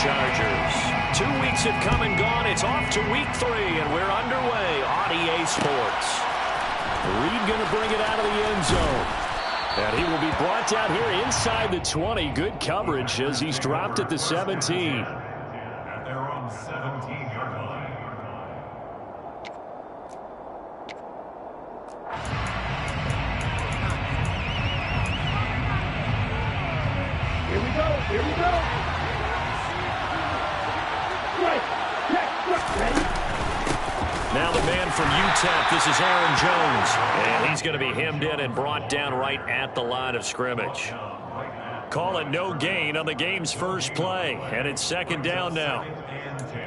Chargers. 2 weeks have come and gone. It's off to week 3, and we're underway on EA Sports. Reed going to bring it out of the end zone. And he will be brought down here inside the 20. Good coverage as he's dropped at the 17. At their own 17-yard line. Here we go. Here we go. Right. Ready? Now the man from UTEP, this is Aaron Jones. And he's going to be hemmed in and brought down right at the line of scrimmage. Call it no gain on the game's first play. And it's second down now.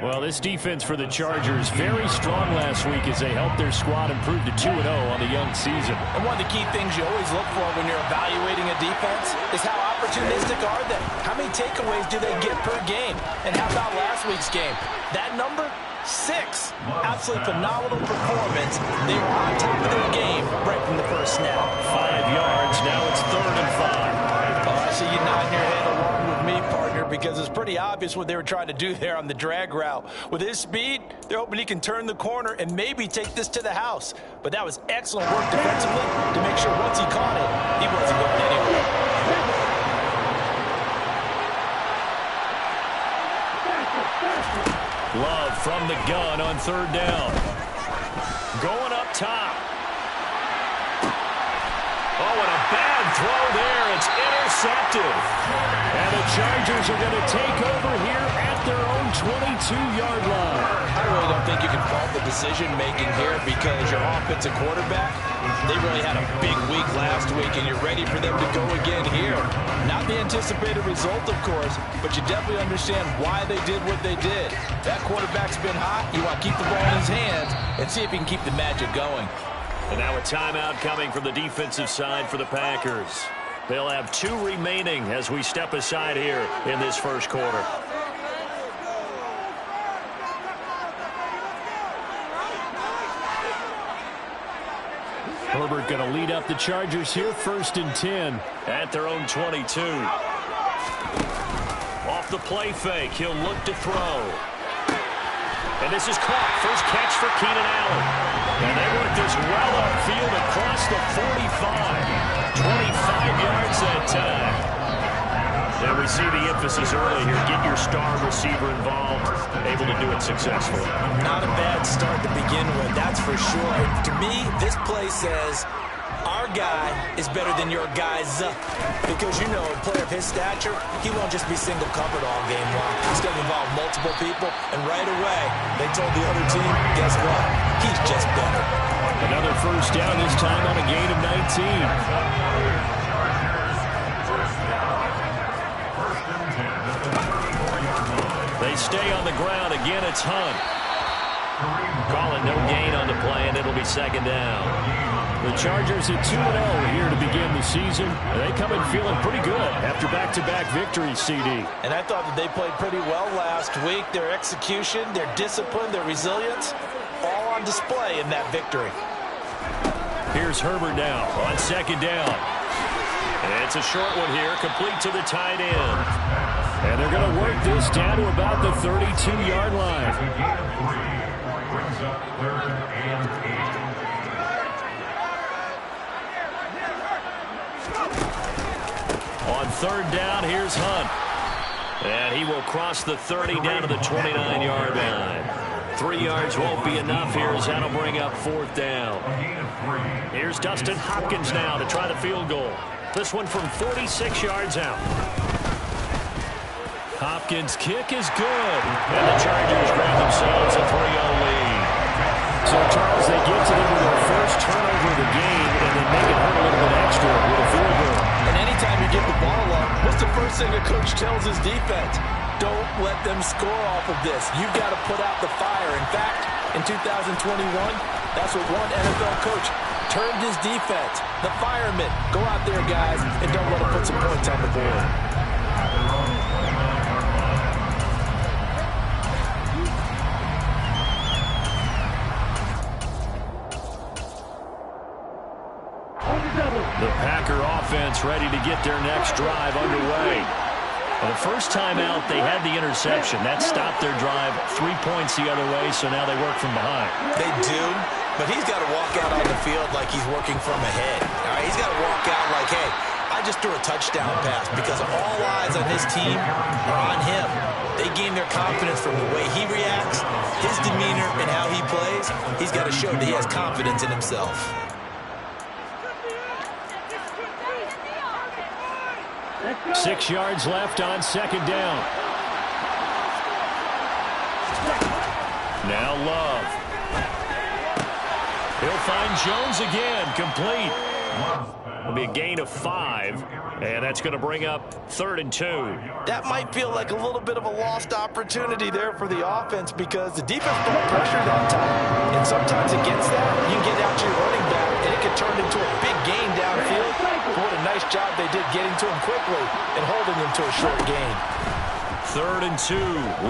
Well, this defense for the Chargers very strong last week as they helped their squad improve to 2-0 on the young season. And one of the key things you always look for when you're evaluating a defense is how opportunistic are they? How many takeaways do they get per game? And how about last week's game? That number? 6. Absolutely phenomenal performance. They were on top of their game right from the first snap. 5 yards. Now it's 3rd and 5. Oh, I see you nodding your head along with me, partner, because it's pretty obvious what they were trying to do there on the drag route. With his speed, they're hoping he can turn the corner and maybe take this to the house. But that was excellent work defensively to make sure once he caught it, he wasn't going anywhere. Love from the gun on 3rd down. Going up top. Oh, and a bad throw there. It's intercepted. And the Chargers are going to take over here at their own 22-yard line. I really don't think you can fault the decision-making here because your offensive quarterback, they really had a big week last week, and you're ready for them to go again here. Not the anticipated result, of course, but you definitely understand why they did what they did. That quarterback's been hot. You want to keep the ball in his hands and see if he can keep the magic going. And now a timeout coming from the defensive side for the Packers. They'll have 2 remaining as we step aside here in this first quarter. Herbert going to lead up the Chargers here, 1st and 10 at their own 22. Off the play fake, he'll look to throw. And this is caught. First catch for Keenan Allen. And they work this well upfield across the 45. 25 yards that time. And we see the emphasis early here. Get your star receiver involved. Able to do it successfully. Not a bad start to begin with, that's for sure. To me, this play says our guy is better than your guy's. Because, you know, a player of his stature, he won't just be single covered all game long. He's going to involve multiple people. And right away, they told the other team, guess what? He's just better. Another first down, this time on a gain of 19. They stay on the ground. Again, it's Hunt. Calling no gain on the play, and it'll be second down. The Chargers at 2-0 here to begin the season. They come in feeling pretty good after back-to-back victories, CD. And I thought that they played pretty well last week. Their execution, their discipline, their resilience, all on display in that victory. Here's Herbert now on 2nd down. And it's a short one here, complete to the tight end. And they're going to work this down to about the 32-yard line. Brings up 3rd and 8. On 3rd down, here's Hunt. And he will cross the 30 down to the 29-yard line. 3 yards won't be enough here as that'll bring up 4th down. Here's Dustin Hopkins now to try the field goal. This one from 46 yards out. Hopkins' kick is good. And the Chargers grab themselves a 3-0 lead. So, Charles, they get to them with their first turnover of the game and then make it hurt a little bit extra with a field goal. And anytime you give the ball up, what's the first thing a coach tells his defense? Don't let them score off of this. You've got to put out the fire. In fact, in 2021, that's what one NFL coach termed his defense. The firemen. Go out there, guys, and don't let them put some points on the board. The Packer offense ready to get their next drive underway. Well, the first time out, they had the interception. That stopped their drive 3 points the other way, so now they work from behind. They do, but he's got to walk out on the field like he's working from ahead. All right, he's got to walk out like, hey, I just threw a touchdown pass because all eyes on his team are on him. They gain their confidence from the way he reacts, his demeanor, and how he plays. He's got to show that he has confidence in himself. – 6 yards left on second down. Now Love. He'll find Jones again, complete. It'll be a gain of 5, and that's going to bring up 3rd and 2. That might feel like a little bit of a lost opportunity there for the offense because the defense brought pressure that time. And sometimes against that, you can get out to your running back, and it can turn into a big gain downfield. But what a nice job they did getting to him quickly and holding him to a short gain. 3rd and 2.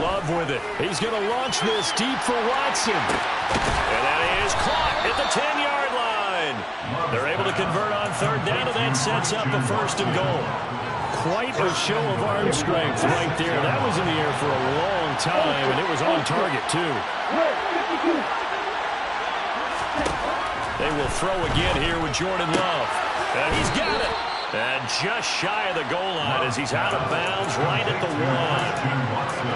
Love with it. He's going to launch this deep for Watson. And that is caught at the 10-yard line. They're able to convert on 3rd down, and that sets up a 1st and goal. Quite a show of arm strength right there. That was in the air for a long time, and it was on target, too. They will throw again here with Jordan Love. And he's got it. And just shy of the goal line as he's out of bounds right at the 1.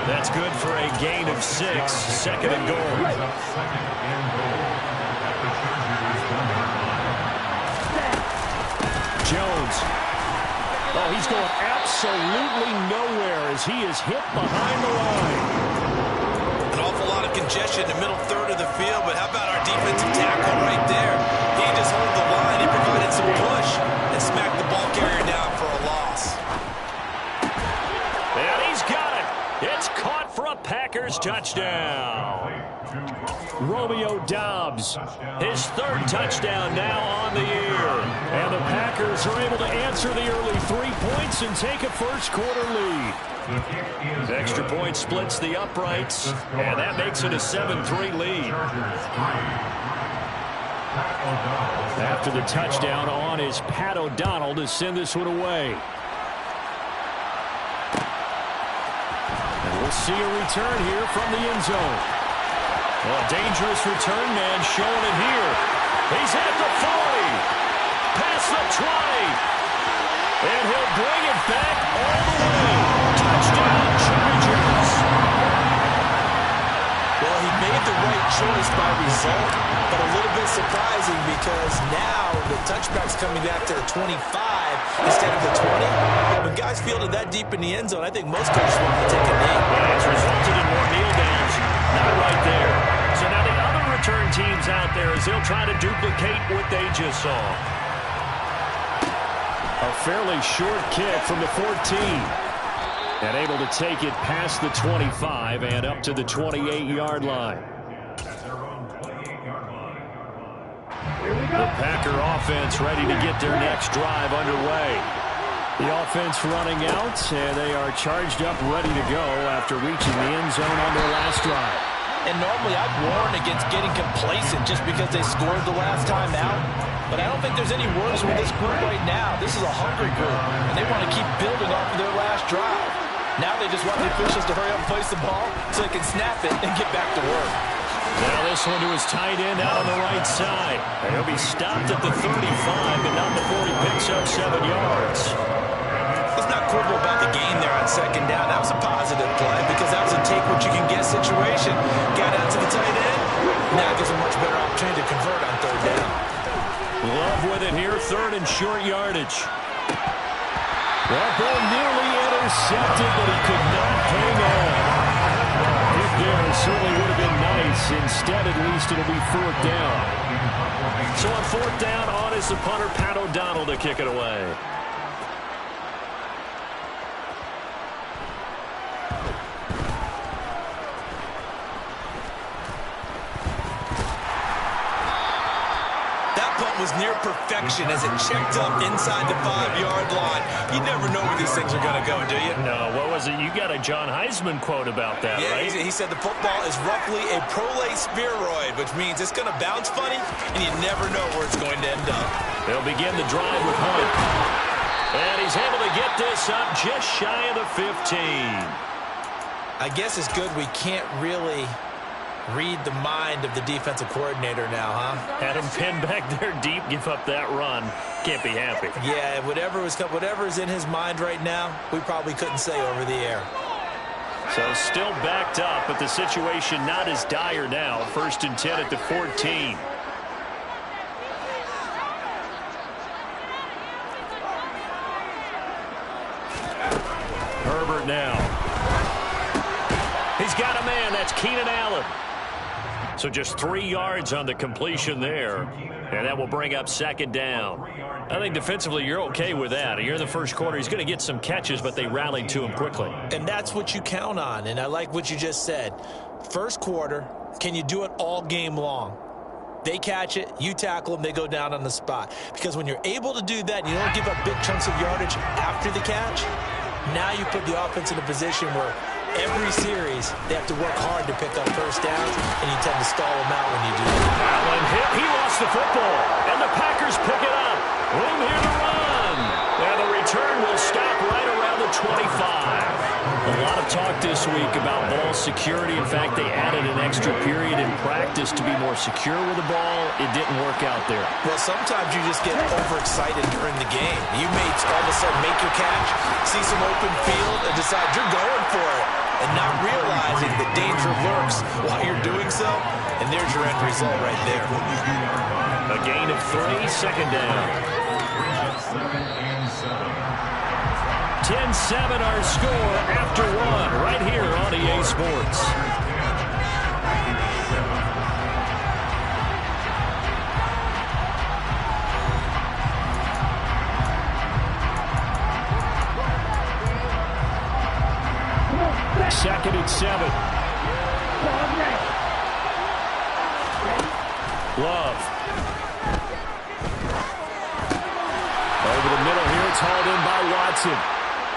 That's good for a gain of 6. 2nd and goal. Jones. Oh, he's going absolutely nowhere as he is hit behind the line. An awful lot of congestion in the middle third of the field, but how about our defensive tackle right there? He just held the line. He provided some push and smacked the ball carrier down for a loss. And he's got it. It's caught for a Packers touchdown. Romeo Doubs, his 3rd touchdown now on the year. And the Packers are able to answer the early 3 points and take a first-quarter lead. The extra point splits the uprights, and that makes it a 7-3 lead. After the touchdown on is Pat O'Donnell to send this one away. And we'll see a return here from the end zone. Well, a dangerous return man showing it here. He's at the 40. Past the 20. And he'll bring it back all the way. Touchdown, Chargers. Well, he made the right choice by result, but a little bit surprising because now the touchback's coming back to the 25 instead of the 20. When guys fielded that deep in the end zone, I think most coaches want to take a knee. Yeah, it's resulted in more kneel downs. Not right there. So now the other return teams out there as they'll try to duplicate what they just saw. A fairly short kick from the 14. And able to take it past the 25 and up to the 28-yard line. The Packer offense ready to get their next drive underway. The offense running out, and they are charged up, ready to go after reaching the end zone on their last drive. And normally I'd warn against getting complacent just because they scored the last time out. But I don't think there's any worries with this group right now. This is a hungry group, and they want to keep building off of their last drive. Now they just want the officials to hurry up and place the ball so they can snap it and get back to work. Now this one to his tight end out on the right side. And he'll be stopped at the 35, but not before he picks up 7 yards. Let's not quibble about the gain there on second down. That was a positive play because that was a take-what-you-can-get situation. Got out to the tight end. Now it gives a much better opportunity to convert on 3rd down. Love with it here, 3rd and short yardage. That ball nearly intercepted, but he could not hang on. Hit there certainly would have been nice. Instead, at least it'll be 4th down. So on 4th down, on is the punter, Pat O'Donnell, to kick it away. Was near perfection as it checked up inside the 5-yard line. You never know where these things are going to go, do you? No, what was it? You got a John Heisman quote about that, yeah, right? He said the football is roughly a prolate spheroid, which means it's going to bounce funny, and you never know where it's going to end up. They'll begin the drive with Hunt. And he's able to get this up just shy of the 15. I guess it's good we can't really read the mind of the defensive coordinator now, huh? Had him pinned back there deep, give up that run. Can't be happy. Yeah, whatever is in his mind right now, we probably couldn't say over the air. So still backed up, but the situation not as dire now. 1st and 10 at the 14. Herbert now. He's got a man. That's Keenan Allen. So just 3 yards on the completion there. And that will bring up 2nd down. I think defensively you're okay with that. You're in the first quarter. He's going to get some catches, but they rallied to him quickly. And that's what you count on. And I like what you just said. First quarter, can you do it all game long? They catch it, you tackle them, they go down on the spot. Because when you're able to do that and you don't give up big chunks of yardage after the catch, now you put the offense in a position where every series they have to work hard to pick up first downs, and you tend to stall them out when you do that. Allen hit. He lost the football, and the Packers pick it up. Room here to run. And the return will stop right around the 25. A lot of talk this week about ball security. In fact, they added an extra period in practice to be more secure with the ball. It didn't work out there. Well, sometimes you just get overexcited during the game. You may all of a sudden make your catch, see some open field, and decide you're going for it, and not realizing the danger lurks while you're doing so. And there's your end result right there. A gain of 3, 2nd down. 10-7 our score after 1 right here on EA Sports. Second and 7. Love. Over the middle here, it's hauled in by Watson.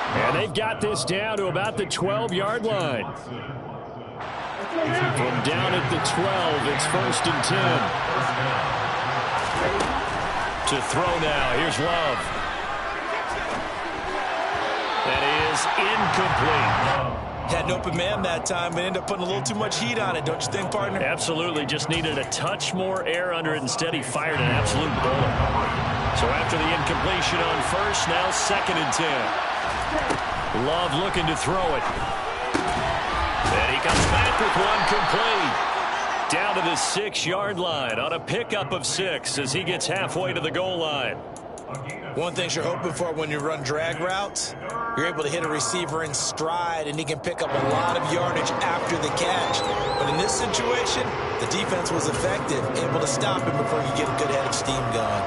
And they've got this down to about the 12-yard line. From down at the 12, it's 1st and 10. To throw now, here's Love. That is incomplete. Had an open man that time, but ended up putting a little too much heat on it, don't you think, partner? Absolutely. Just needed a touch more air under it. Instead, he fired an absolute bullet. So after the incompletion on 1st, now 2nd and 10. Love looking to throw it. And he comes back with one complete. Down to the 6-yard line on a pickup of 6 as he gets halfway to the goal line. One thing you're hoping for when you run drag routes, you're able to hit a receiver in stride, and he can pick up a lot of yardage after the catch. But in this situation, the defense was effective, able to stop him before you get a good head of steam going.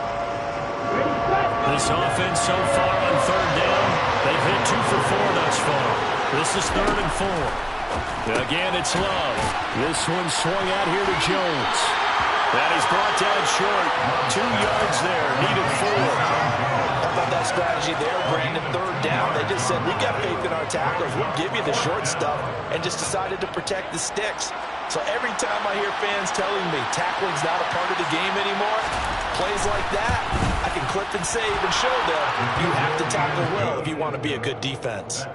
This offense so far on 3rd down, they've hit 2 for 4 thus far. This is 3rd and 4. Again, it's Love. This one swung out here to Jones. And he's brought down short. 2 yards there, needed 4. How about that strategy there, Brandon? 3rd down, they just said, we got faith in our tacklers. We'll give you the short stuff, and just decided to protect the sticks. So every time I hear fans telling me tackling's not a part of the game anymore, plays like that, I can clip and save and show them you have to tackle well if you want to be a good defense.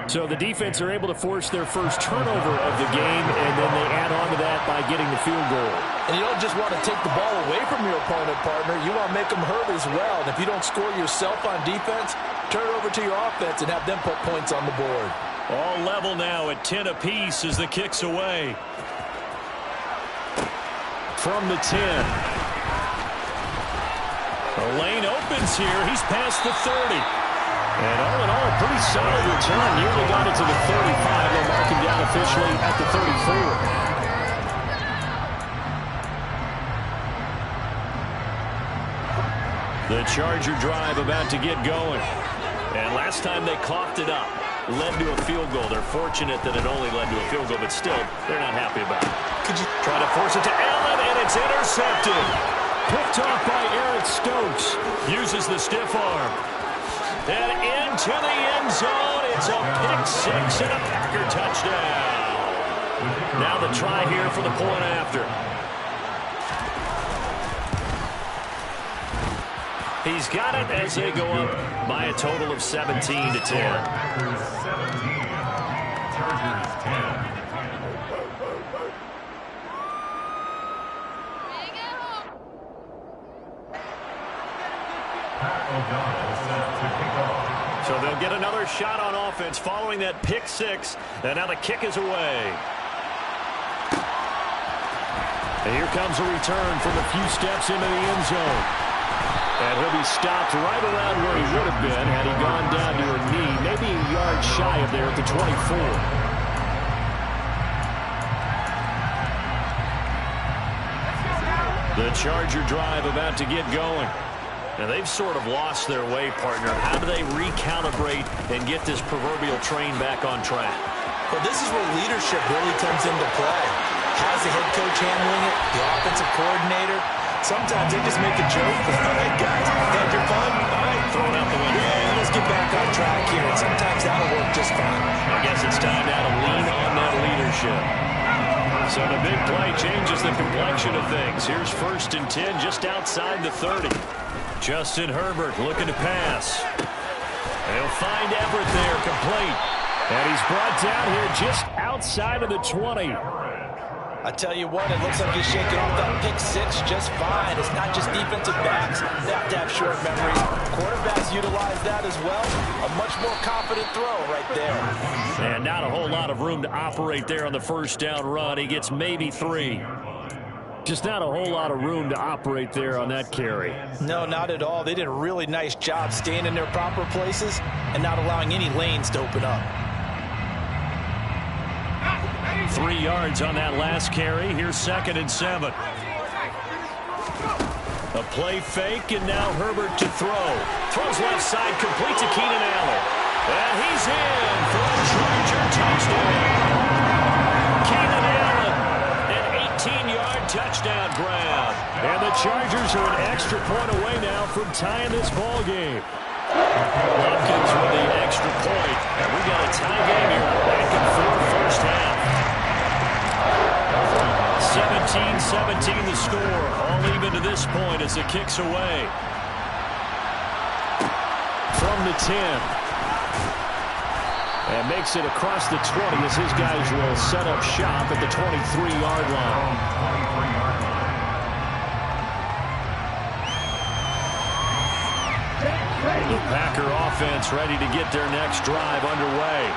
So the defense are able to force their first turnover of the game, and then they add on to that by getting the field goal. And you don't just want to take the ball away from your opponent, partner. You want to make them hurt as well. And if you don't score yourself on defense, turn it over to your offense and have them put points on the board. All level now at 10 apiece as the kick's away. From the 10. The lane opens here. He's past the 30. And all in all, pretty solid return. Nearly got it to the 35. They'll mark him down officially at the 34. The Charger drive about to get going. And last time they coughed it up, led to a field goal. They're fortunate that it only led to a field goal, but still, they're not happy about it. Could you try to force it to Allen, and it's intercepted. Picked off by Eric Stokes. Uses the stiff arm. And into the end zone. It's a pick-6 and a Packer touchdown. Now the try here for the point after. He's got it as they go up by a total of 17 to 10. Packers 17, Chargers 10. So they'll get another shot on offense following that pick six. And now the kick is away. And here comes a return from a few steps into the end zone. And he'll be stopped right around where he would have been had he gone down to a knee, maybe a yard shy of there at the 24. The Charger drive about to get going. And they've sort of lost their way, partner. How do they recalibrate and get this proverbial train back on track? Well, this is where leadership really comes into play. How's the head coach handling it? The offensive coordinator? Sometimes they just make a joke. All right, guys, had your fun? All right, throw it out the window. Yeah, let's get back on track here. And sometimes that'll work just fine. I guess it's time now to lean on that leadership. So the big play changes the complexion of things. Here's 1st and 10 just outside the 30. Justin Herbert looking to pass. He'll find Everett there, complete. And he's brought down here just outside of the 20. I tell you what, it looks like he's shaking off that pick six just fine. It's not just defensive backs that have short memories. Quarterbacks utilize that as well. A much more confident throw right there. And not a whole lot of room to operate there on the first down run. He gets maybe 3. Just not a whole lot of room to operate there on that carry. No, not at all. They did a really nice job staying in their proper places and not allowing any lanes to open up. 3 yards on that last carry. Here's 2nd and 7. A play fake, and now Herbert to throw. Throws left side, complete to Keenan Allen. And he's in for a Charger touchdown. Keenan Allen, an 18-yard touchdown grab. And the Chargers are an extra point away now from tying this ball game. Lumpkins with the extra point. And we got a tie game here. Back and forth first half. 17-17 the score. All even to this point as it kicks away. From the 10. And makes it across the 20 as his guys will set up shop at the 23-yard line. The Packer offense ready to get their next drive underway.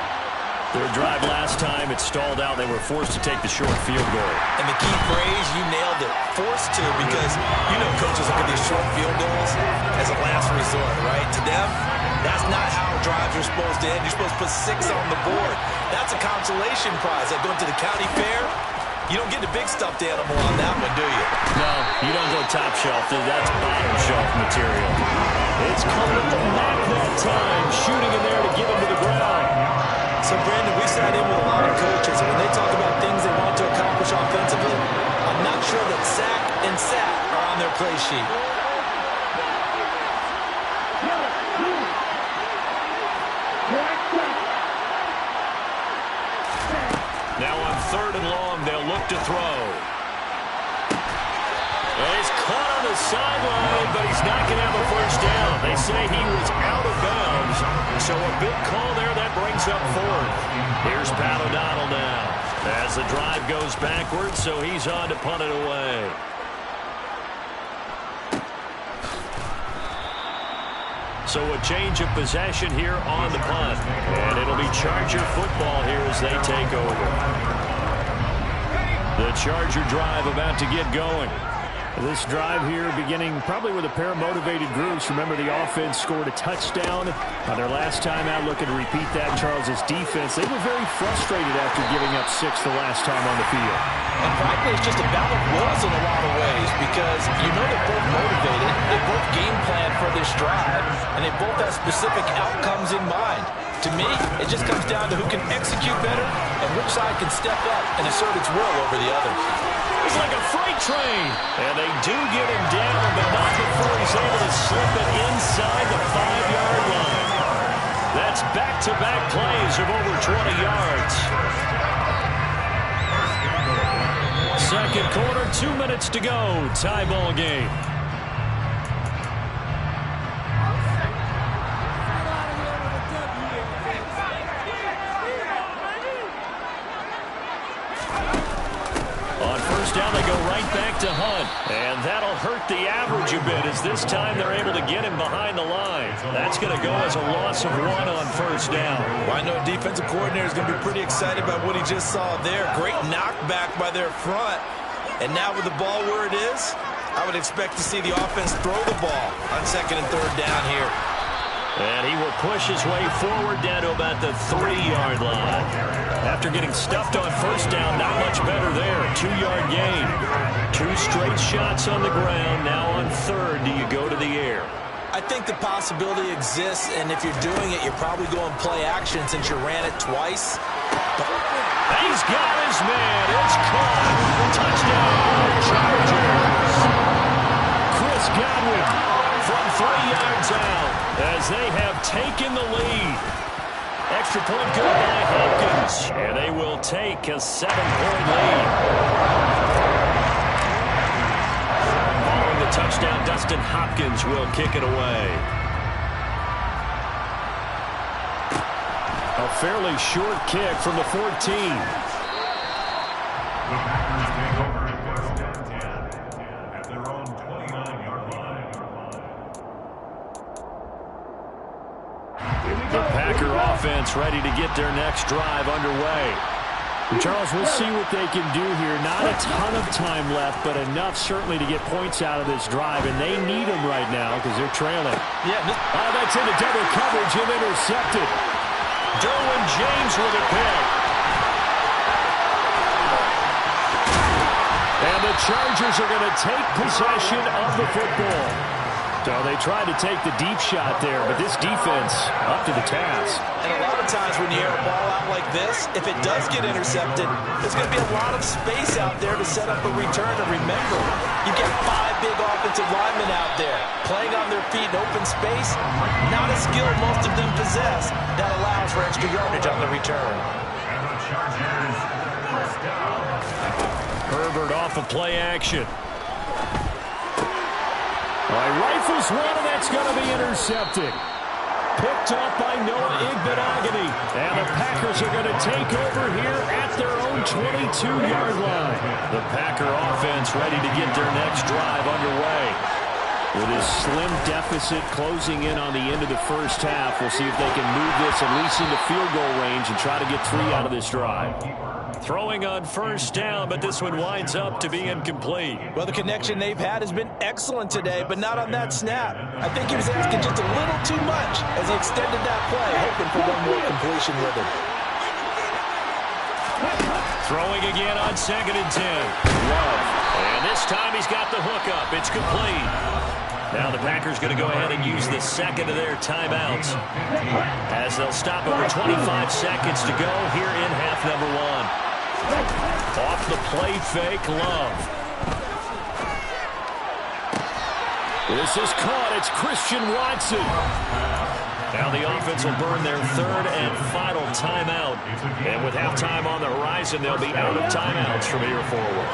Their drive last time, it stalled out. They were forced to take the short field goal. And the key phrase, you nailed it, forced to, because you know coaches look at these short field goals as a last resort, right? To them, that's not how drives are supposed to end. You're supposed to put 6 on the board. That's a consolation prize. Like going to the county fair, you don't get the big stuffed animal on that one, do you? No, you don't go top shelf. That's bottom shelf material. It's coming up the back that time, shooting in there to get him to the ground. So, Brandon, we sat in with a lot of coaches, and when they talk about things they want to accomplish offensively, I'm not sure that sack and sack are on their play sheet. Now on 3rd and long, they'll look to throw. And he's caught on the sideline, but he's not going to have a first down. They say he was out of bounds, so a big call there that brings up 4th. Here's Pat O'Donnell now as the drive goes backwards, so he's on to punt it away. So a change of possession here on the punt, and it'll be Charger football here as they take over. The Charger drive about to get going. This drive here beginning probably with a pair of motivated groups. Remember, the offense scored a touchdown on their last time out. Looking to repeat that. Charles's defense, they were very frustrated after giving up 6 the last time on the field. And frankly, it's just a battle of wills in a lot of ways because you know they're both motivated. They both game plan for this drive, and they both have specific outcomes in mind. To me, it just comes down to who can execute better and which side can step up and assert its will over the other. It's like a freight train. And they do get him down, but not before he's able to slip it inside the 5-yard line. That's back-to-back plays of over 20 yards. Second quarter, 2 minutes to go. Tie ball game. up the average a bit, as this time they're able to get him behind the line. That's going to go as a loss of 1 on first down. Well, I know defensive coordinator is going to be pretty excited about what he just saw there. Great knockback by their front. And now with the ball where it is, I would expect to see the offense throw the ball on 2nd and 3rd down here. And he will push his way forward down to about the 3-yard line. After getting stuffed on first down, not much better there. 2-yard gain. 2 straight shots on the ground. Now on 3rd, do you go to the air? I think the possibility exists, and if you're doing it, you're probably going play action since you ran it twice. He's got his man. It's caught. Touchdown, Chargers. Chris Godwin from 3 yards out as they have taken the lead. Extra point good by Hopkins, and they will take a 7-point lead. Following the touchdown, Dustin Hopkins will kick it away. A fairly short kick from the 14. The Packers take over at first and 10 at their own 29-yard line. The Packer offense ready to get their next drive underway. Charles, we'll see what they can do here. Not a ton of time left, but enough certainly to get points out of this drive, and they need them right now because they're trailing. Yeah, that's into double coverage and intercepted. Derwin James with a pick. And the Chargers are going to take possession of the football. So they tried to take the deep shot there, but this defense up to the task. And a lot of times when you air a ball out like this, if it does get intercepted, there's going to be a lot of space out there to set up a return. And remember, you get 5 big offensive linemen out there playing on their feet in open space. Not a skill most of them possess. That allows for extra yardage on the return. And the Chargers first down. Herbert off of play action. Rifles one, and that's going to be intercepted. Picked up by Noah Igbenogany. And the Packers are going to take over here at their own 22-yard line. The Packer offense ready to get their next drive underway. With his slim deficit closing in on the end of the first half, we'll see if they can move this at least into field goal range and try to get 3 out of this drive. Throwing on first down, but this one winds up to be incomplete. Well, the connection they've had has been excellent today, but not on that snap. I think he was asking just a little too much as he extended that play, hoping for one more completion with him. Throwing again on 2nd and 10. Love. And this time he's got the hook up. It's complete. Now the Packers going to go ahead and use the second of their timeouts as they'll stop over 25 seconds to go here in half number 1. Off the play fake, Love. This is caught. It's Christian Watson. Now the offense will burn their 3rd and final timeout. And with halftime on the horizon, they'll be out of timeouts from here forward.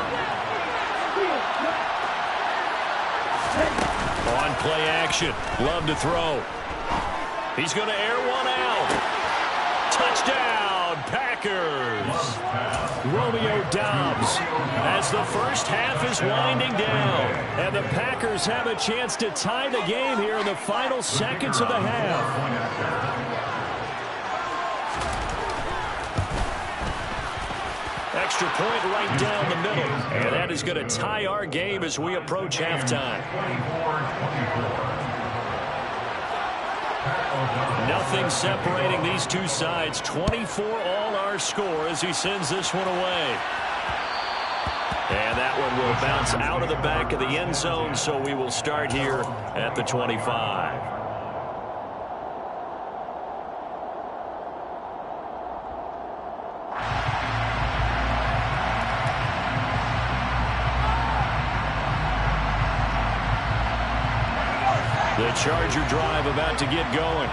On play action, Love to throw. He's going to air one out. Touchdown, Packers. Romeo Doubs as the first half is winding down. And the Packers have a chance to tie the game here in the final seconds of the half. Extra point right down the middle. And that is going to tie our game as we approach halftime. 24-24. Nothing separating these two sides. 24 all our score as he sends this one away. And that one will bounce out of the back of the end zone, so we will start here at the 25. The Charger drive about to get going.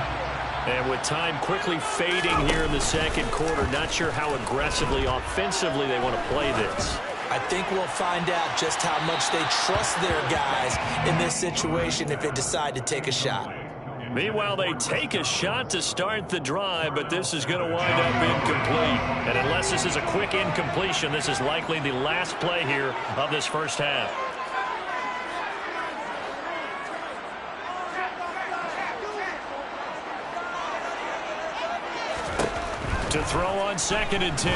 And with time quickly fading here in the second quarter, not sure how aggressively, offensively they want to play this. I think we'll find out just how much they trust their guys in this situation if they decide to take a shot. Meanwhile, they take a shot to start the drive, but this is going to wind up incomplete. And unless this is a quick incompletion, this is likely the last play here of this first half. To throw on 2nd and 10.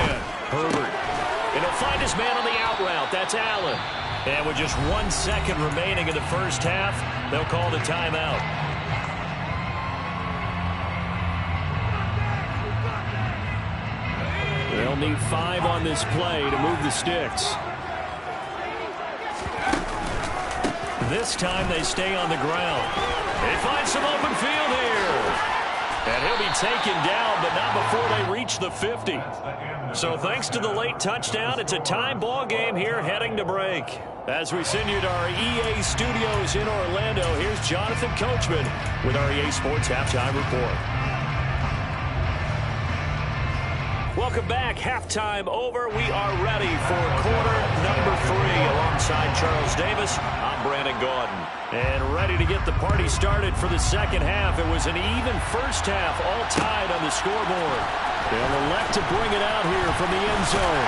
Herbert. And he'll find his man on the out route. That's Allen. And with just 1 second remaining in the first half, they'll call the timeout. They'll need 5 on this play to move the sticks. This time they stay on the ground. They find some open field here. And he'll be taken down, but not before they reach the 50. So thanks to the late touchdown, it's a tie ball game here heading to break. As we send you to our EA studios in Orlando, here's Jonathan Coachman with our EA Sports Halftime Report. Welcome back. Halftime over. We are ready for quarter number 3. Alongside Charles Davis, I'm Brandon Gaudin. And ready to get the party started for the second half. It was an even first half, all tied on the scoreboard. They'll elect to bring it out here from the end zone.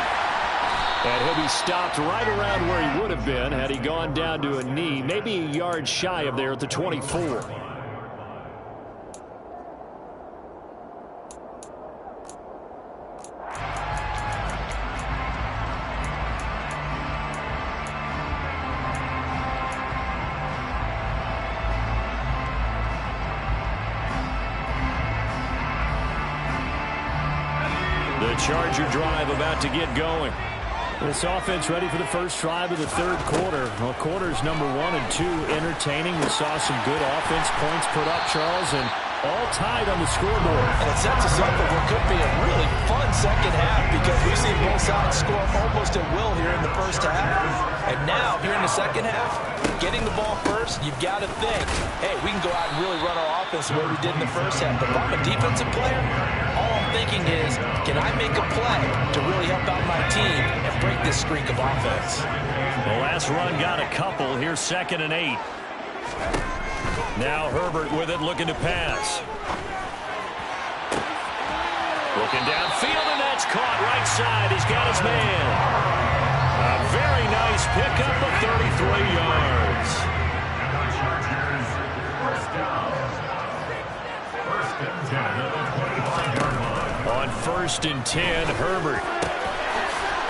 And he'll be stopped right around where he would have been had he gone down to a knee, maybe a yard shy of there at the 24. Charger drive about to get going. This offense ready for the first drive of the third quarter. Well, quarters number 1 and 2 entertaining. We saw some good offense points put up, Charles, and all tied on the scoreboard. And it sets us up for what could be a really fun second half because we've seen both sides score almost at will here in the first half. And now, here in the second half, getting the ball first, you've got to think, hey, we can go out and really run our offense the way we did in the first half. But if I'm a defensive player, all I'm thinking is, can I make a play to really help out my team and break this streak of offense? The last run got a couple. Here's 2nd and 8. Now Herbert with it, looking to pass. Looking downfield, and that's caught right side. He's got his man. A very nice pickup of 33 yards. On 1st and 10, Herbert.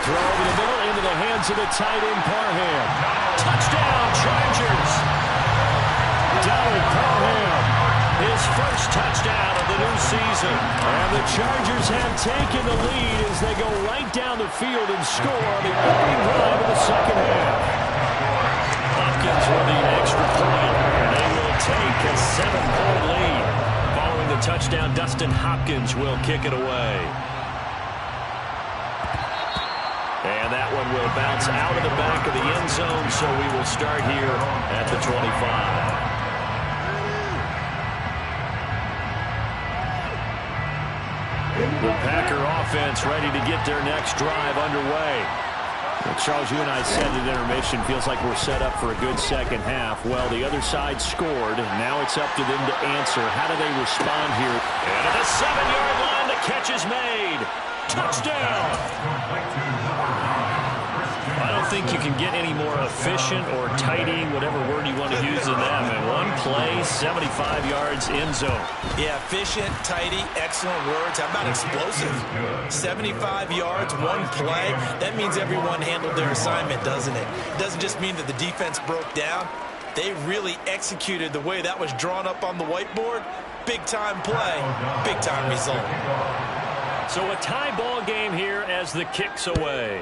Throw over the middle into the hands of the tight end, Parham. Touchdown, Chargers. Donald Parham, his first touchdown of the new season. And the Chargers have taken the lead as they go right down the field and score on the opening drive of the second half. Hopkins with the extra point. They will take a 7-point lead. Following the touchdown, Dustin Hopkins will kick it away. And that one will bounce out of the back of the end zone, so we will start here at the 25. The Packer offense ready to get their next drive underway. Well, Charles, you and I said at intermission, feels like we're set up for a good second half. Well, the other side scored, and now it's up to them to answer. How do they respond here? And at the 7-yard line, the catch is made. Touchdown! I don't think you can get any more efficient or tidy, whatever word you want to use in that. And one play, 75 yards, end zone. Yeah, efficient, tidy, excellent words. How about explosive? 75 yards, one play. That means everyone handled their assignment, doesn't it? It doesn't just mean that the defense broke down. They really executed the way that was drawn up on the whiteboard. Big-time play, big-time result. So a tie ball game here as the kick's away.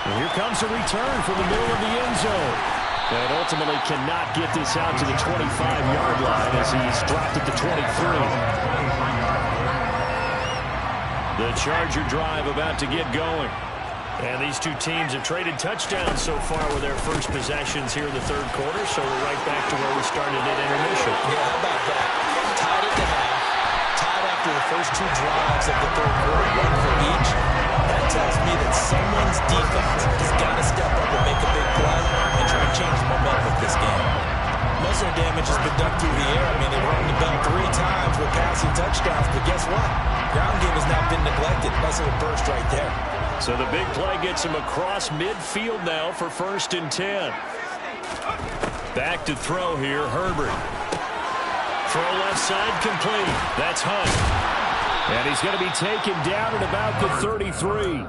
And here comes a return from the middle of the end zone. And ultimately cannot get this out to the 25-yard line as he's dropped at the 23. The Charger drive about to get going. And these two teams have traded touchdowns so far with their first possessions here in the third quarter, so we're right back to where we started at intermission. Yeah, how about that? Tied at the half, tied after the first two drives of the third quarter, one for each. That tells me that someone's defense has got to step up and make a big play and try to change the momentum of this game. Most of the damage has been done through the air. I mean, they've rung the bell 3 times with passing touchdowns, but guess what? Ground game has now been neglected. Nice little burst right there. So the big play gets him across midfield now for 1st and 10. Back to throw here, Herbert. Throw left side complete. That's Hunt. And he's going to be taken down at about the 33.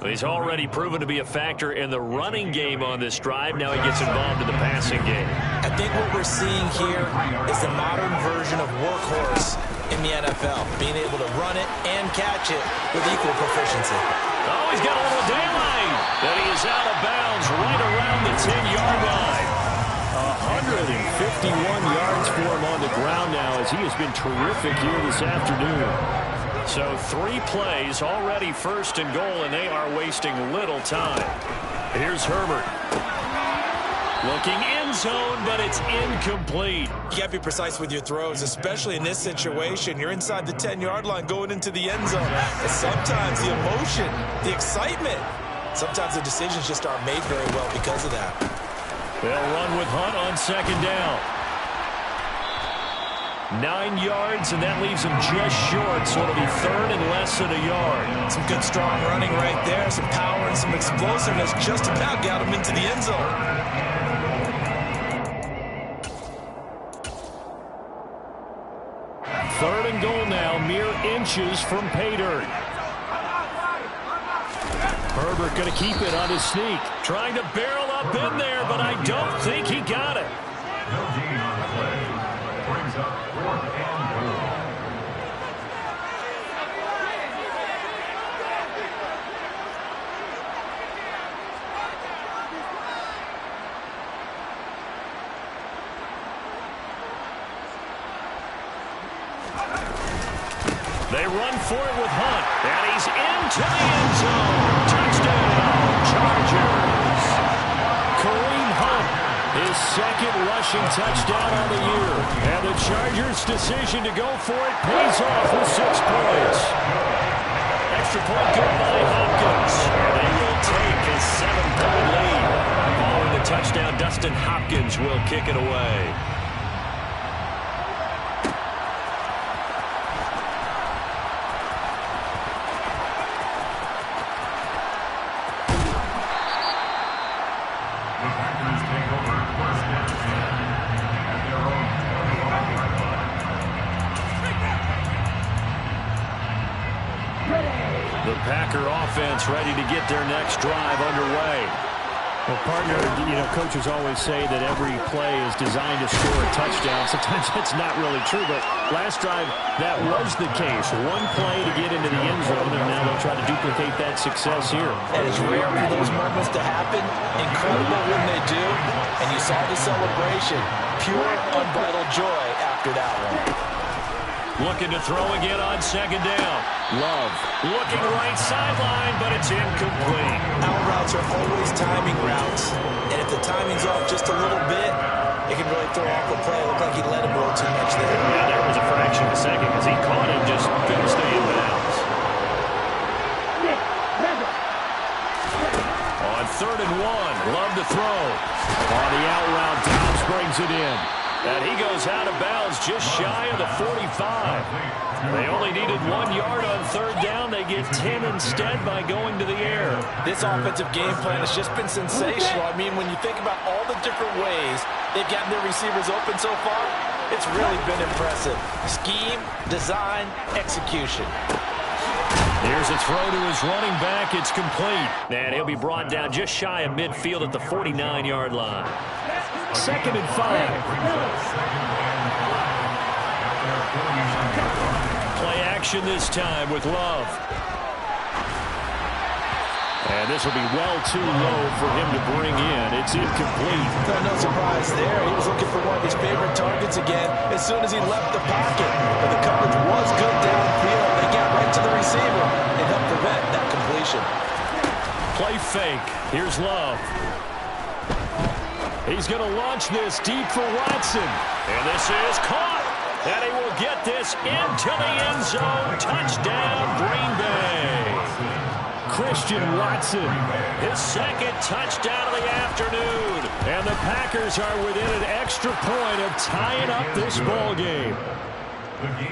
He's already proven to be a factor in the running game on this drive. Now he gets involved in the passing game. I think what we're seeing here is the modern version of workhorse in the NFL, being able to run it and catch it with equal proficiency. Oh, he's got a little daylight. And he is out of bounds right around the 10-yard line. 151 yards for him on the ground now as he has been terrific here this afternoon. So 3 plays, already first and goal, and they are wasting little time. Here's Herbert. Looking end zone, but it's incomplete. You got to be precise with your throws, especially in this situation. You're inside the 10-yard line going into the end zone. And sometimes the emotion, the excitement, sometimes the decisions just aren't made very well because of that. They'll run with Hunt on second down. 9 yards, and that leaves him just short, so it'll be third and less than a yard. Some good, strong running right there, some power and some explosiveness just about got him into the end zone. Third and goal now, mere inches from pay dirt. Herbert going to keep it on his sneak. Trying to barrel up in there, but I don't think he got it. No gain on the play. Brings up 4th and goal. They run for it with Hunt, and he's into the end zone. Touchdown, Chargers. Kareem Hunt, his second rushing touchdown on the year. And the Chargers' decision to go for it pays off with 6 points. Extra point good by Hopkins. And they will take a 7-point lead. Following the touchdown, Dustin Hopkins will kick it away. The Packer offense ready to get their next drive underway. Well, partner, coaches always say that every play is designed to score a touchdown. Sometimes that's not really true, but last drive, that was the case. One play to get into the end zone, and now they'll try to duplicate that success here. And it's rare for those moments to happen. Incredible when they do. And you saw the celebration. Pure, unbridled joy after that one. Looking to throw again on second down. Love. Looking right sideline, but it's incomplete. Out routes are always timing routes. And if the timing's off just a little bit, it can really throw off the play. It looked like he let him roll too much there. Yeah, there was a fraction of a second because he caught him, just couldn't stay in bounds. On 3rd and 1, Love to throw. On the out route, Dobbs brings it in. And he goes out of bounds just shy of the 45. They only needed 1 yard on 3rd down. They get 10 instead by going to the air. This offensive game plan has just been sensational. I mean, when you think about all the different ways they've gotten their receivers open so far, it's really been impressive. Scheme, design, execution. Here's a throw to his running back. It's complete. And he'll be brought down just shy of midfield at the 49-yard line. 2nd and 5. Play action this time with Love. And this will be well too low for him to bring in. It's incomplete. No surprise there. He was looking for one of his favorite targets again as soon as he left the pocket. But the coverage was good downfield. They got right to the receiver and helped prevent that completion. Play fake. Here's Love. He's going to launch this deep for Watson. And this is caught. And he will get this into the end zone. Touchdown, Green Bay. Christian Watson. His 2nd touchdown of the afternoon. And the Packers are within an extra point of tying up this ball game.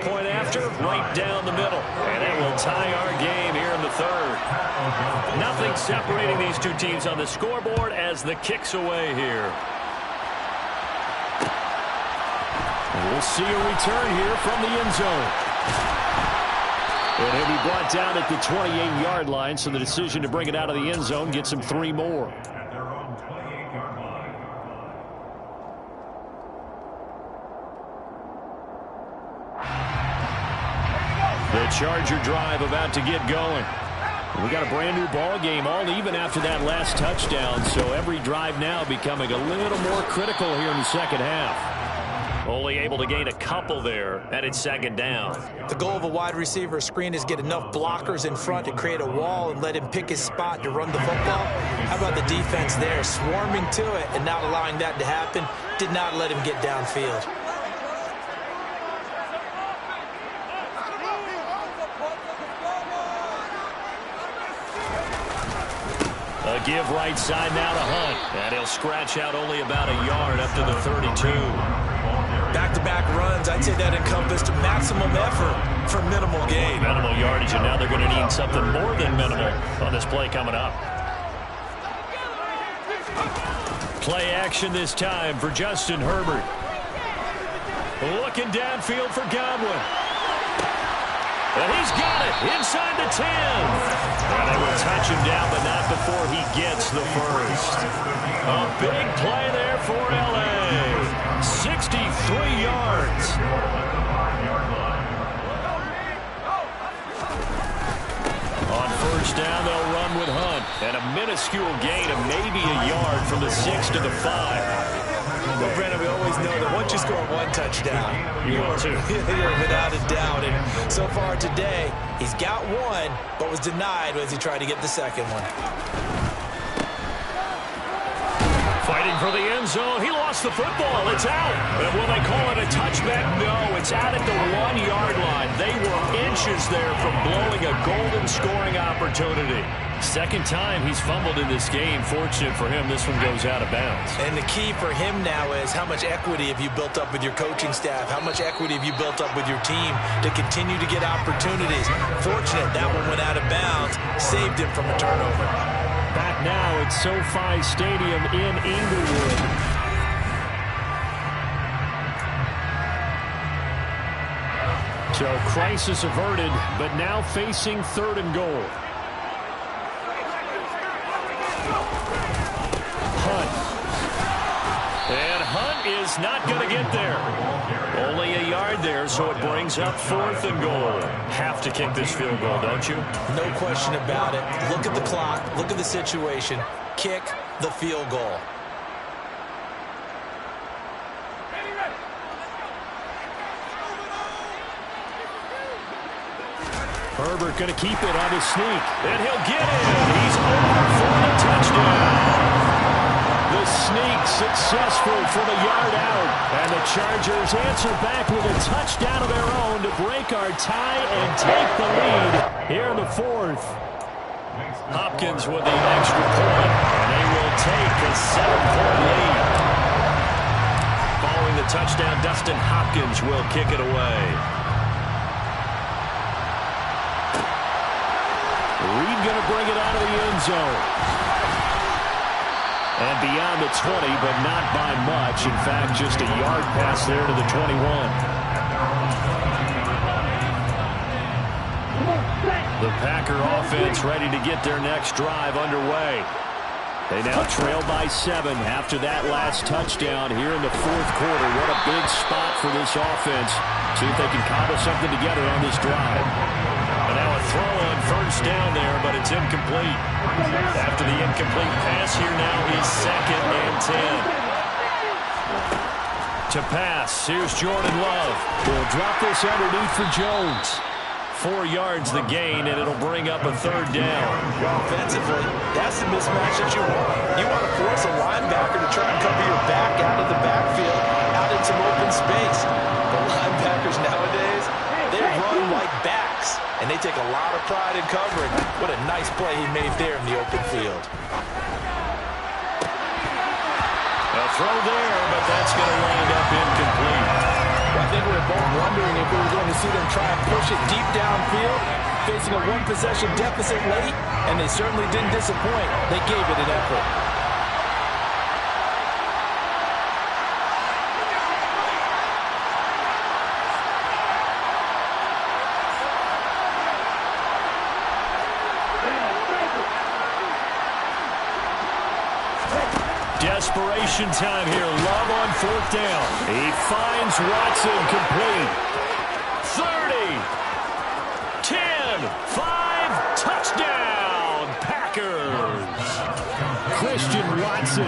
Point after, right down the middle. And it will tie our game here in the 3rd. Nothing separating these two teams on the scoreboard as the kick's away here. We'll see a return here from the end zone. And he'll be brought down at the 28-yard line, so the decision to bring it out of the end zone gets him 3 more. At their own 28-yard line. The Charger drive about to get going. We got a brand new ball game, all even after that last touchdown, so every drive now becoming a little more critical here in the second half. Only able to gain a couple there, and it's second down. The goal of a wide receiver screen is get enough blockers in front to create a wall and let him pick his spot to run the football. How about the defense there, swarming to it and not allowing that to happen? Did not let him get downfield. A give right side now to Hunt, and he'll scratch out only about a yard up to the 32. Back-to-back runs, I'd say that encompassed maximum effort for minimal gain. Minimal yardage, and now they're going to need something more than minimal on this play coming up. Play action this time for Justin Herbert. Looking downfield for Godwin. And he's got it inside the 10. And they will touch him down, but not before he gets the first. A big play there for L.A. 63 yards. On first down, they'll run with Hunt. And a minuscule gain of maybe a yard from the 6 to the 5. Well, Brandon, we always know that once you score one touchdown, You will too. you're without a doubt. And so far today, he's got one, but was denied as he tried to get the second one. Fighting for the end zone. He lost the football. It's out. And will they call it a touchback? No, it's out at the 1-yard line. They were inches there from blowing a golden scoring opportunity. Second time he's fumbled in this game. Fortunate for him, this one goes out of bounds. And the key for him now is how much equity have you built up with your coaching staff? How much equity have you built up with your team to continue to get opportunities? Fortunate that one went out of bounds, saved him from a turnover. Back now at SoFi Stadium in Inglewood. So crisis averted, but now facing 3rd and goal. Hunt. And Hunt is not going to get there. Only a yard there, so it brings up 4th and goal. Have to kick this field goal, don't you? No question about it. Look at the clock. Look at the situation. Kick the field goal. Herbert going to keep it on his sneak. And he'll get it. He's over for the touchdown. The sneak successful from a yard out. And the Chargers answer back with a touchdown of their own to break our tie and take the lead here in the 4th. Hopkins with the extra point. And they will take a 7-point lead. Following the touchdown, Dustin Hopkins will kick it away. Reed going to bring it out of the end zone. And beyond the 20, but not by much. In fact, just a yard pass there to the 21. The Packer offense ready to get their next drive underway. They now trail by 7 after that last touchdown here in the 4th quarter. What a big spot for this offense. See if they can cobble something together on this drive. And now a throw on first down there, but it's incomplete. After the incomplete pass, here now is 2nd and 10. To pass, here's Jordan Love. Will drop this underneath for Jones. 4 yards the gain, and it'll bring up a 3rd down. Well, offensively, that's the mismatch that you want. You want to force a linebacker to try and cover your back out of the backfield, out in some open space. The linebackers nowadays, they run like backs, and they take a lot of pride in covering. What a nice play he made there in the open field. A throw there, but that's going to wind up incomplete. I think we were both wondering if we were going to see them try and push it deep downfield, facing a 1-possession deficit late, and they certainly didn't disappoint. They gave it an effort. desperation time here. Love on fourth down. He finds Watson complete. 30, 10, 5, touchdown, Packers. Christian Watson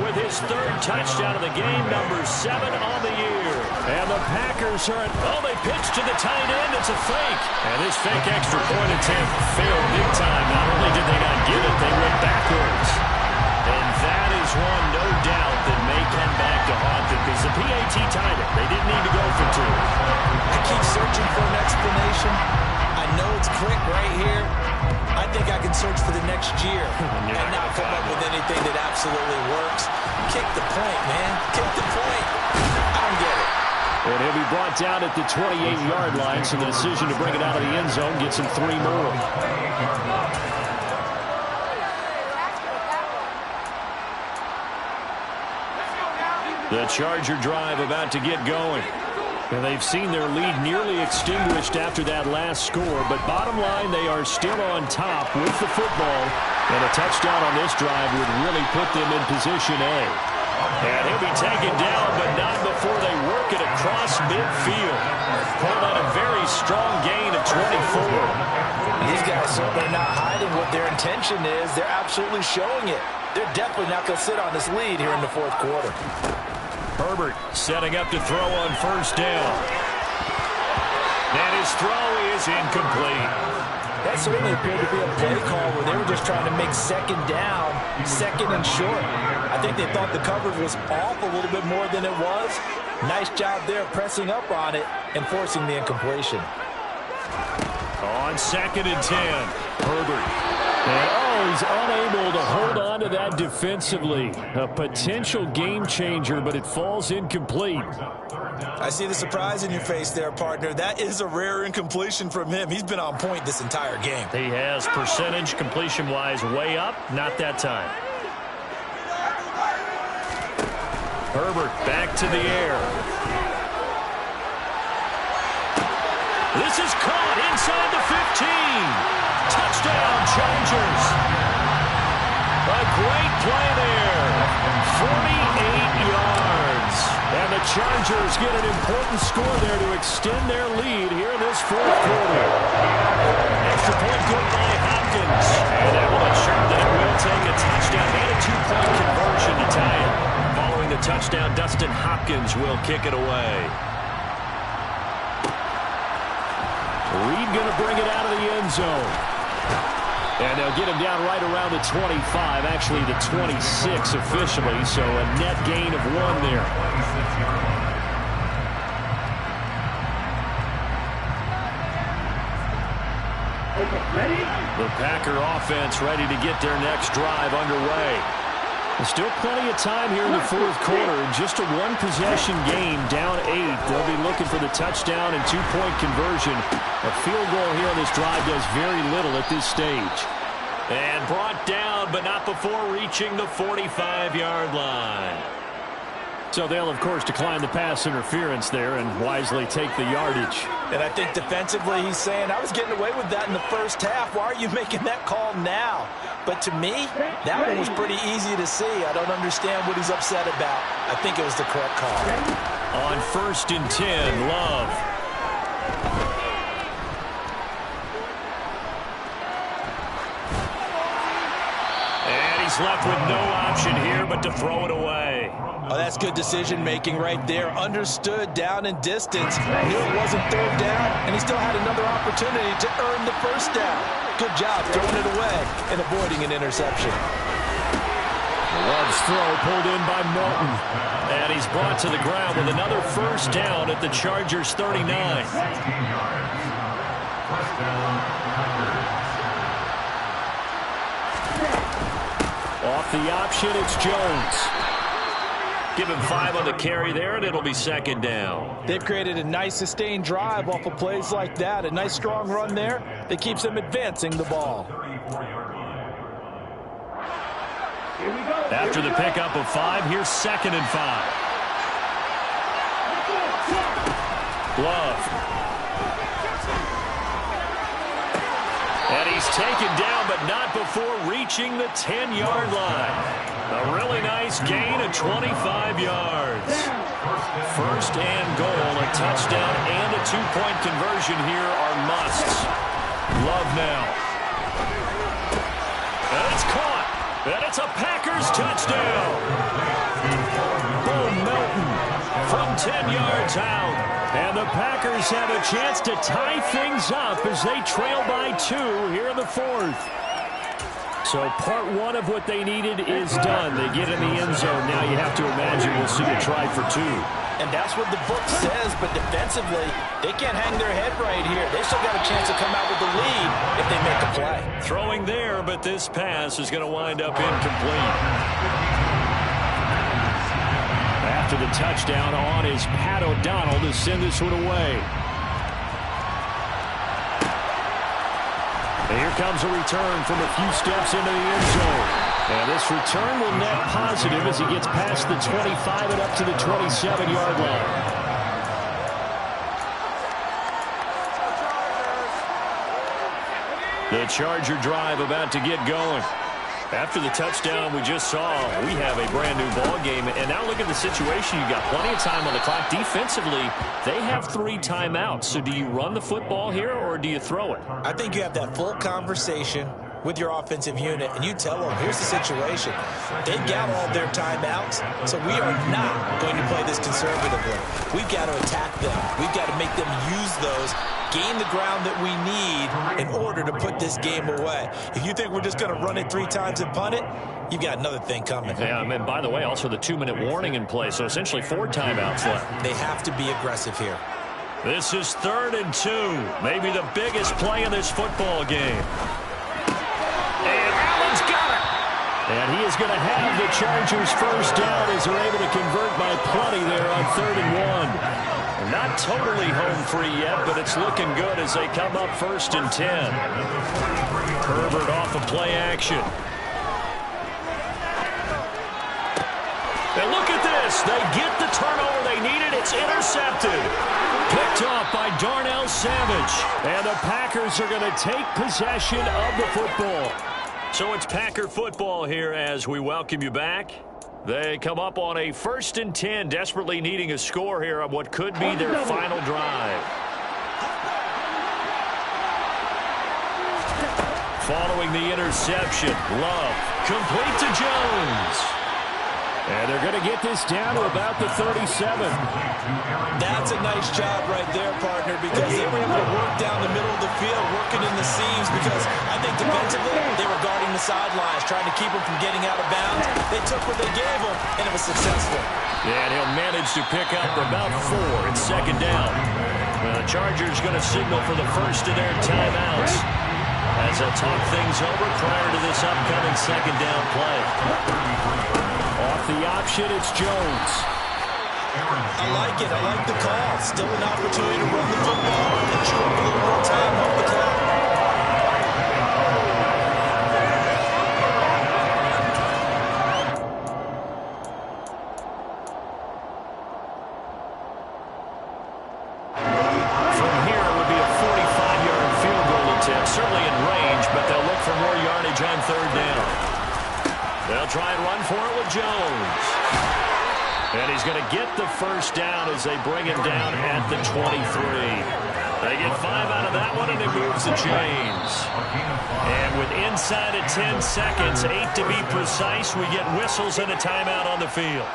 with his third touchdown of the game, number 7 on the year. And the Packers are they pitch to the tight end. It's a fake. And this fake extra point attempt failed big time. Not only did they not get it, they went backwards. And that is one, no doubt, that may come back to haunt them because the PAT tied it. They didn't need to go for 2. I keep searching for an explanation. I know it's quick right here. I think I can search for the next year and not come up with anything that absolutely works. Kick the point, man. Kick the point. I don't get it. And he'll be brought down at the 28-yard line, so the decision to bring it out of the end zone gets him 3 more. The Charger drive about to get going. And they've seen their lead nearly extinguished after that last score, but bottom line, they are still on top with the football, and a touchdown on this drive would really put them in position A. And he'll be taken down, but not before they work it across midfield. Pulled out a very strong gain of 24. These guys certainly not hiding what their intention is. They're absolutely showing it. They're definitely not going to sit on this lead here in the fourth quarter. Herbert setting up to throw on first down. And his throw is incomplete. That certainly appeared to be a play call where they were just trying to make second down, second and short. I think they thought the coverage was off a little bit more than it was. Nice job there pressing up on it and forcing the incompletion. On 2nd and 10, Herbert. And, he's unable to hold on to that defensively. A potential game changer, but it falls incomplete. I see the surprise in your face there, partner. That is a rare incompletion from him. He's been on point this entire game. He has percentage completion-wise way up, not that time. Herbert back to the air. This is caught inside the 15. Touchdown, Chargers. A great play there. 48 yards. And the Chargers get an important score there to extend their lead here in this fourth quarter. Extra point good by Hopkins. And that will ensure that it will take a touchdown and a 2-point conversion to tie it. Following the touchdown, Dustin Hopkins will kick it away. Reed going to bring it out of the end zone. And they'll get him down right around the 25, actually the 26 officially, so a net gain of 1 there. Ready? The Packer offense ready to get their next drive underway. There's still plenty of time here in the fourth quarter. Just a 1-possession game, down 8. They'll be looking for the touchdown and 2-point conversion. A field goal here on this drive does very little at this stage. And brought down, but not before reaching the 45-yard line. So they'll, of course, decline the pass interference there and wisely take the yardage. And I think defensively he's saying, I was getting away with that in the first half. Why are you making that call now? But to me, that one was pretty easy to see. I don't understand what he's upset about. I think it was the correct call. On 1st and 10, Love. And he's left with no option here but to throw it away. Oh, that's good decision-making right there. Understood down and distance. Knew it wasn't third down, and he still had another opportunity to earn the first down. Good job throwing it away and avoiding an interception. Love's throw pulled in by Milton. And he's brought to the ground with another first down at the Chargers' 39. Off the option, it's Jones. Give him 5 on the carry there, and it'll be 2nd down. They've created a nice sustained drive off of plays like that. A nice strong run there that keeps them advancing the ball. After the pickup of 5, here's 2nd and 5. Love. And he's taken down, but not before reaching the 10-yard line. A really nice gain of 25 yards. First and goal, a touchdown and a two-point conversion here are musts. Love now. And it's caught. And it's a Packers touchdown. Bull Melton from 10 yards out. And the Packers have a chance to tie things up as they trail by 2 here in the fourth. So part one of what they needed is done. They get in the end zone. Now you have to imagine we'll see a try for 2. And that's what the book says, but defensively, they can't hang their head right here. They still got a chance to come out with the lead if they make a play. Throwing there, but this pass is going to wind up incomplete. After the touchdown on is Pat O'Donnell to send this one away. And here comes a return from a few steps into the end zone. And this return will net positive as he gets past the 25 and up to the 27-yard line. The Charger drive about to get going. After the touchdown we just saw, we have a brand-new ball game. And now look at the situation. You've got plenty of time on the clock. Defensively, they have 3 timeouts. So do you run the football here or do you throw it? I think you have that full conversation with your offensive unit, and you tell them, here's the situation. They've got all their timeouts, so we are not going to play this conservatively. We've got to attack them. We've got to make them use those, gain the ground that we need in order to put this game away. If you think we're just going to run it 3 times and punt it, you've got another thing coming. Yeah, and by the way, also the 2-minute warning in play, so essentially 4 timeouts left. They have to be aggressive here. This is 3rd and 2, maybe the biggest play in this football game. And Allen's got it. And he is going to have the Chargers first down as they're able to convert by plenty there on 3rd and 1. Not totally home free yet, but it's looking good as they come up 1st and 10. Herbert off of play action. And look at this. They get the turnover they needed. It's intercepted. Picked off by Darnell Savage. And the Packers are going to take possession of the football. So it's Packer football here as we welcome you back. They come up on a 1st and 10, desperately needing a score here on what could be their final drive. Following the interception, Love complete to Jones. And they're going to get this down to about the 37. That's a nice job right there, partner, because they were able to work down the middle of the field, working in the seams, because I think defensively they were guarding the sidelines, trying to keep them from getting out of bounds. They took what they gave them, and it was successful. Yeah, and he'll manage to pick up about 4 in 2nd down. The Chargers going to signal for the first of their timeouts as they'll talk things over prior to this upcoming 2nd down play. Off the option, it's Jones. I like it. I like the call. Still an opportunity to run the football and chew up a little more time off the clock. From here, it would be a 45-yard field goal attempt. Certainly in range, but they'll look for more yardage on 3rd down. They'll try and run for it with Jones. And he's going to get the first down as they bring him down at the 23. They get 5 out of that one, and it moves the chains. And with inside of 10 seconds, 8 to be precise, we get whistles and a timeout on the field.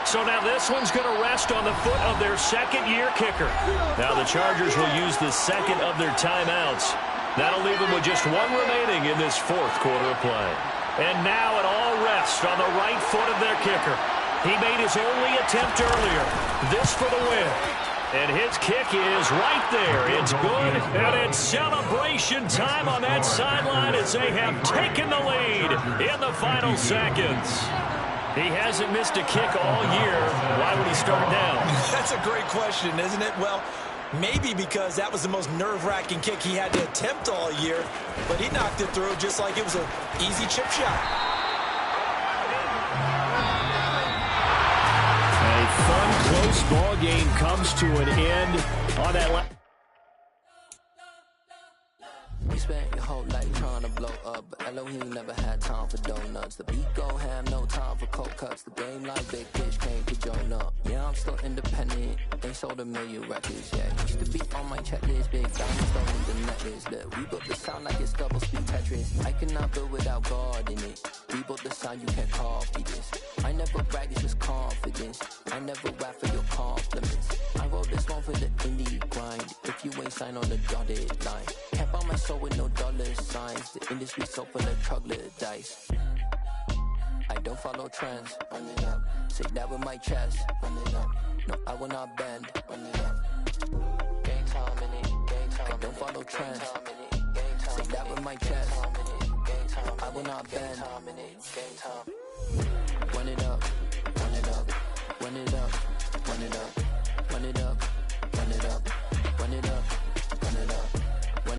So now this one's going to rest on the foot of their 2nd-year kicker. Now the Chargers will use the 2nd of their timeouts. That'll leave them with just 1 remaining in this 4th quarter of play. And now it all rests on the right foot of their kicker. He made his only attempt earlier. This for the win. And his kick is right there. It's good, and it's celebration time on that sideline as they have taken the lead in the final seconds. He hasn't missed a kick all year. Why would he start now? That's a great question, isn't it? Well, maybe because that was the most nerve-wracking kick he had to attempt all year, but he knocked it through just like it was an easy chip shot. A fun, close ball game comes to an end on that last. swallow, he ain't never had time for donuts. The beat go ham, no time for cold cuts. The game like Big Fish came to Jonah. Yeah, I'm still independent, ain't sold a million records yet. Used to be on my checklist, big diamonds don't need the necklace. Look, we built the sound like it's double speed Tetris. I cannot build without God in it. We built the sound, you can't copy this. I never brag, it's just confidence. I never rap for your compliments. I wrote this one for the indie grind. If you ain't signed on the dotted line, can't buy my soul with no dollar signs. The industry so full of troglodytes. I don't follow trends. Run it up. Say that with my chest. Run it up. No, I will not bend. Run it up. Game time in it. Game time. I don't follow trends. Say that with my chest. No, I will not bend. Run it up. Run it up. Run it up. Run it up.